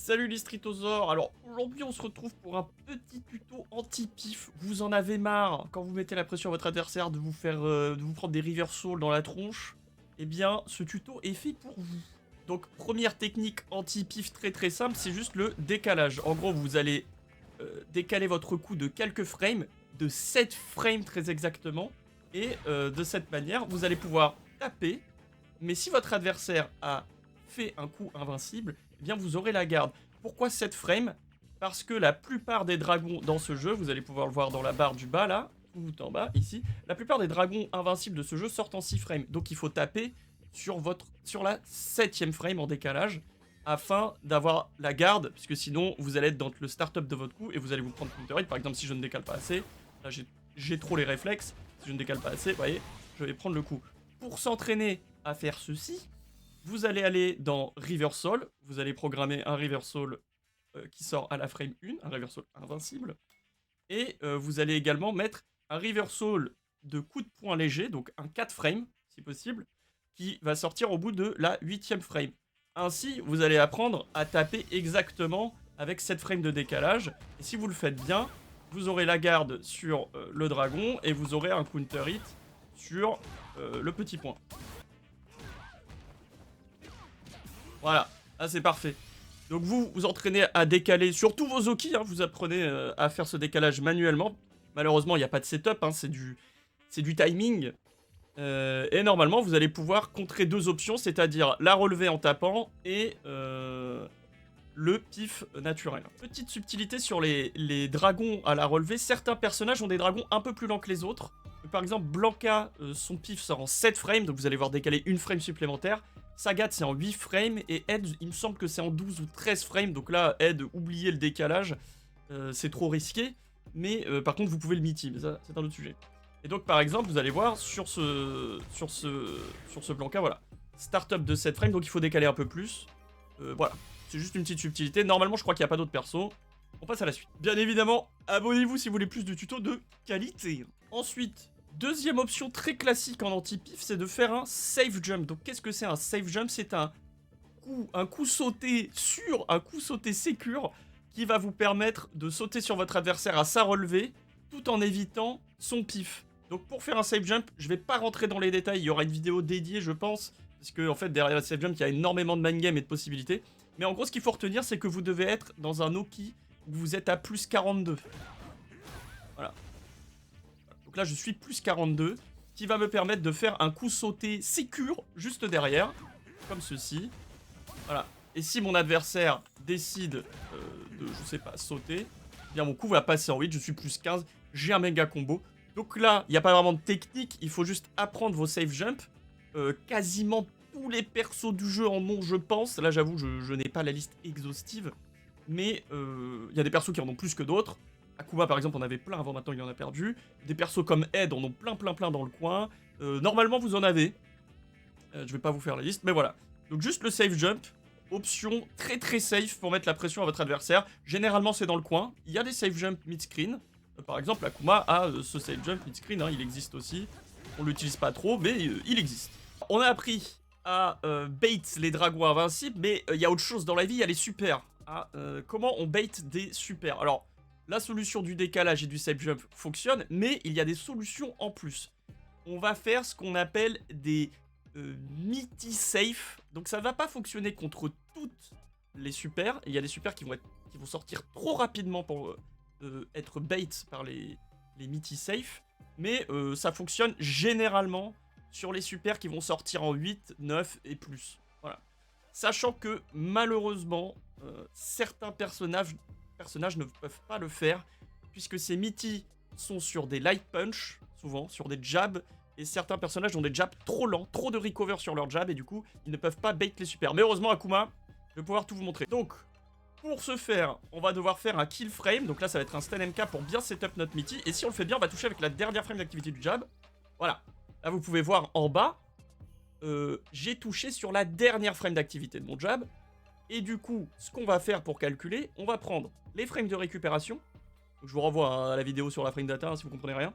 Salut les Stritosaures. Alors aujourd'hui on se retrouve pour un petit tuto anti-pif. Vous en avez marre quand vous mettez la pression à votre adversaire de vous faire de vous prendre des reversals dans la tronche. Eh bien ce tuto est fait pour vous. Donc première technique anti-pif très simple, c'est juste le décalage. En gros vous allez décaler votre coup de quelques frames, de 7 frames très exactement. Et de cette manière vous allez pouvoir taper. Mais si votre adversaire a fait un coup invincible, eh bien vous aurez la garde. Pourquoi 7 frames? Parce que la plupart des dragons dans ce jeu, vous allez pouvoir le voir dans la barre du bas là, tout en bas ici, la plupart des dragons invincibles de ce jeu sortent en 6 frames. Donc il faut taper sur la 7ème frame en décalage afin d'avoir la garde, puisque sinon vous allez être dans le start-up de votre coup et vous allez vous prendre counter hit. Par exemple, si je ne décale pas assez, là j'ai trop les réflexes, si je ne décale pas assez, vous voyez, je vais prendre le coup. Pour s'entraîner à faire ceci, vous allez aller dans Reversal, vous allez programmer un Reversal qui sort à la frame 1, un Reversal invincible, et vous allez également mettre un Reversal de coup de poing léger, donc un 4 frames si possible, qui va sortir au bout de la 8ème frame. Ainsi, vous allez apprendre à taper exactement avec 7 frames de décalage, et si vous le faites bien, vous aurez la garde sur le dragon, et vous aurez un counter hit sur le petit point. Voilà, là c'est parfait. Donc vous vous entraînez à décaler sur tous vos Oki, hein, vous apprenez à faire ce décalage manuellement. Malheureusement, il n'y a pas de setup, hein, c'est du timing. Et normalement, vous allez pouvoir contrer deux options, c'est-à-dire la relever en tapant et le pif naturel. Petite subtilité sur les dragons à la relevée, certains personnages ont des dragons un peu plus lents que les autres. Par exemple, Blanca, son pif sort en 7 frames, donc vous allez voir décaler une frame supplémentaire. Sagat, c'est en 8 frames, et Ed, il me semble que c'est en 12 ou 13 frames, donc là, Ed, oubliez le décalage, c'est trop risqué, mais par contre, vous pouvez le miti, mais ça, c'est un autre sujet. Et donc, par exemple, vous allez voir, sur ce Blanca, voilà, startup de 7 frames, donc il faut décaler un peu plus, voilà. C'est juste une petite subtilité. Normalement, je crois qu'il n'y a pas d'autres persos. On passe à la suite. Bien évidemment, abonnez-vous si vous voulez plus de tutos de qualité. Ensuite, deuxième option très classique en anti-pif, c'est de faire un safe jump. Donc, qu'est-ce que c'est un safe jump? C'est un coup sauté sûr, un coup sauté sécure qui va vous permettre de sauter sur votre adversaire à sa relevée tout en évitant son pif. Donc, pour faire un safe jump, je vais pas rentrer dans les détails. Il y aura une vidéo dédiée, je pense. Parce que, en fait, derrière le safe jump, il y a énormément de mind game et de possibilités. Mais en gros, ce qu'il faut retenir, c'est que vous devez être dans un Oki où vous êtes à plus 42. Voilà. Donc là, je suis plus 42, qui va me permettre de faire un coup sauté sécure juste derrière, comme ceci. Voilà. Et si mon adversaire décide de, je sais pas, sauter, eh bien mon coup va passer en 8, je suis plus 15, j'ai un méga combo. Donc là, il n'y a pas vraiment de technique, il faut juste apprendre vos safe jump. Quasiment tous les persos du jeu en ont, je pense. Là, j'avoue, je n'ai pas la liste exhaustive. Mais il y a des persos qui en ont plus que d'autres. Akuma, par exemple, en avait plein avant, maintenant il en a perdu. Des persos comme Ed en ont plein dans le coin. Normalement, vous en avez. Je vais pas vous faire la liste, mais voilà. Donc juste le safe jump. Option très safe pour mettre la pression à votre adversaire. Généralement, c'est dans le coin. Il y a des safe jump mid-screen. Par exemple, Akuma a ce safe jump mid-screen, hein, il existe aussi. On l'utilise pas trop, mais il existe. On a appris à bait les dragons invincibles, mais il y a autre chose dans la vie, il y a les supers. Ah, comment on bait des supers? Alors, la solution du décalage et du safe jump fonctionne, mais il y a des solutions en plus. On va faire ce qu'on appelle des meaty safe. Donc ça va pas fonctionner contre toutes les supers. Il y a des supers qui vont sortir trop rapidement pour être bait par les meaty safe. Mais ça fonctionne généralement sur les supers qui vont sortir en 8, 9 et plus. Voilà. Sachant que malheureusement, certains personnages ne peuvent pas le faire, puisque ces meaty sont sur des light punch, souvent, sur des jabs, et certains personnages ont des jabs trop lents, trop de recover sur leurs jabs, et du coup, ils ne peuvent pas bait les supers. Mais heureusement, Akuma, je vais pouvoir tout vous montrer. Donc, pour ce faire, on va devoir faire un kill frame, donc là, ça va être un stun MK pour bien setup notre meaty, et si on le fait bien, on va toucher avec la dernière frame d'activité du jab. Voilà. Là, vous pouvez voir en bas, j'ai touché sur la dernière frame d'activité de mon jab. Et du coup, ce qu'on va faire pour calculer, on va prendre les frames de récupération. Donc, je vous renvoie à la vidéo sur la frame data, hein, si vous comprenez rien.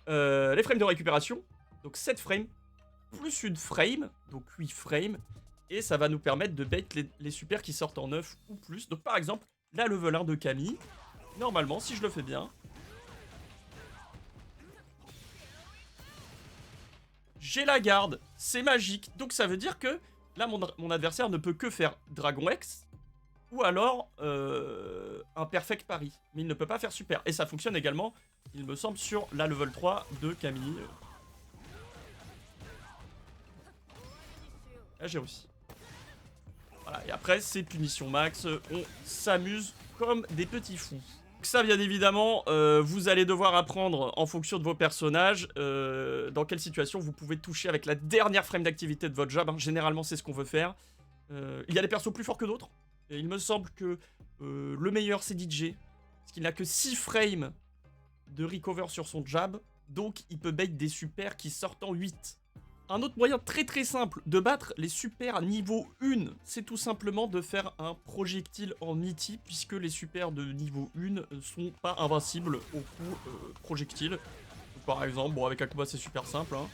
Les frames de récupération, donc 7 frames, plus une frame, donc 8 frames. Et ça va nous permettre de bait les supers qui sortent en 9 ou plus. Donc par exemple, la level 1 de Camille, normalement, si je le fais bien, j'ai la garde, c'est magique. Donc ça veut dire que là, mon adversaire ne peut que faire Dragon X ou alors un Perfect Pari. Mais il ne peut pas faire super. Et ça fonctionne également, il me semble, sur la level 3 de Camille. Là, j'ai réussi. Voilà, et après, c'est punition max. On s'amuse comme des petits fous. Donc ça, bien évidemment, vous allez devoir apprendre en fonction de vos personnages dans quelle situation vous pouvez toucher avec la dernière frame d'activité de votre job. Hein. Généralement, c'est ce qu'on veut faire. Il y a des persos plus forts que d'autres. Et il me semble que le meilleur, c'est DJ. Parce qu'il n'a que 6 frames de recover sur son jab. Donc, il peut bait des supers qui sortent en 8. Un autre moyen très très simple de battre les supers niveau 1, c'est tout simplement de faire un projectile en Nitty, puisque les supers de niveau 1 sont pas invincibles au coup projectile. Donc, par exemple, bon, avec Akuma c'est super simple, hein.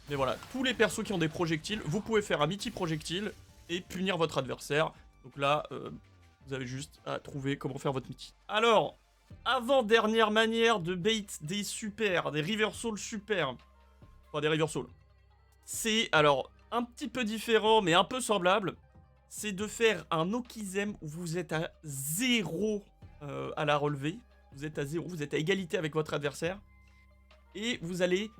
Mais voilà, tous les persos qui ont des projectiles, vous pouvez faire un Nitty projectile et punir votre adversaire. Donc là, vous avez juste à trouver comment faire votre Nitty. Alors, avant-dernière manière de bait des supers, des reversals super, enfin des reversals. C'est, alors, un petit peu différent, mais un peu semblable. C'est de faire un Okizem où vous êtes à 0 à la relevée. Vous êtes à 0, vous êtes à égalité avec votre adversaire. Et vous allez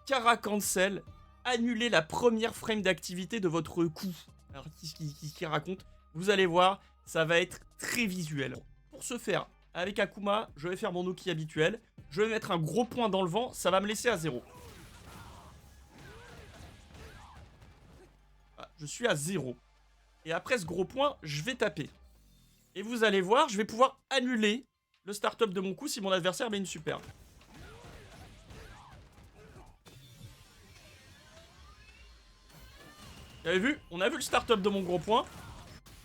Kara Cancel, annuler la première frame d'activité de votre coup. Alors, qui raconte? Vous allez voir, ça va être très visuel. Pour ce faire, avec Akuma, je vais faire mon Oki habituel. Je vais mettre un gros point dans le vent, ça va me laisser à 0. Je suis à 0. Et après ce gros point, je vais taper. Et vous allez voir, je vais pouvoir annuler le start-up de mon coup si mon adversaire met une super. Vous avez vu? On a vu le start-up de mon gros point.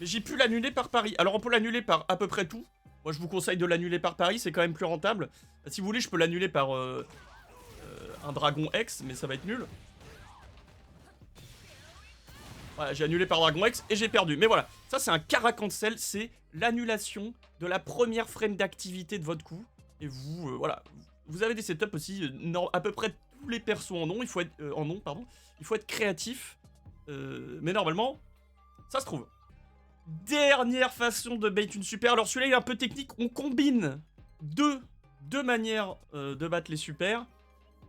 Mais j'ai pu l'annuler par pari. Alors on peut l'annuler par à peu près tout. Moi je vous conseille de l'annuler par pari, c'est quand même plus rentable. Si vous voulez, je peux l'annuler par un Dragon X, mais ça va être nul. Voilà, j'ai annulé par Dragon X et j'ai perdu. Mais voilà, ça c'est un Kara Cancel, c'est l'annulation de la première frame d'activité de votre coup. Et vous, voilà, vous avez des setups aussi, à peu près tous les persos en ont, il faut être, il faut être créatif. Mais normalement, ça se trouve. Dernière façon de bait une super. Alors celui-là il est un peu technique, on combine deux manières de battre les supers.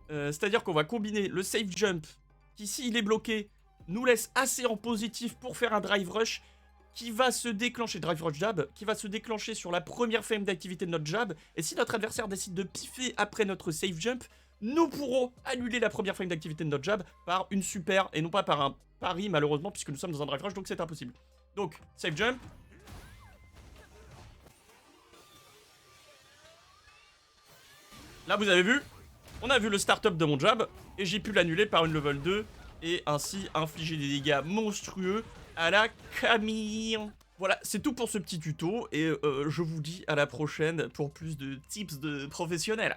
C'est-à-dire qu'on va combiner le safe jump, qui s'il est bloqué, nous laisse assez en positif pour faire un drive rush qui va se déclencher, drive rush jab, qui va se déclencher sur la première frame d'activité de notre jab. Et si notre adversaire décide de piffer après notre safe jump, nous pourrons annuler la première frame d'activité de notre jab par une super et non pas par un pari malheureusement puisque nous sommes dans un drive rush donc c'est impossible. Donc, safe jump. Là vous avez vu, on a vu le start-up de mon jab et j'ai pu l'annuler par une level 2. Et ainsi infliger des dégâts monstrueux à la Camille. Voilà, c'est tout pour ce petit tuto. Et je vous dis à la prochaine pour plus de tips de professionnels.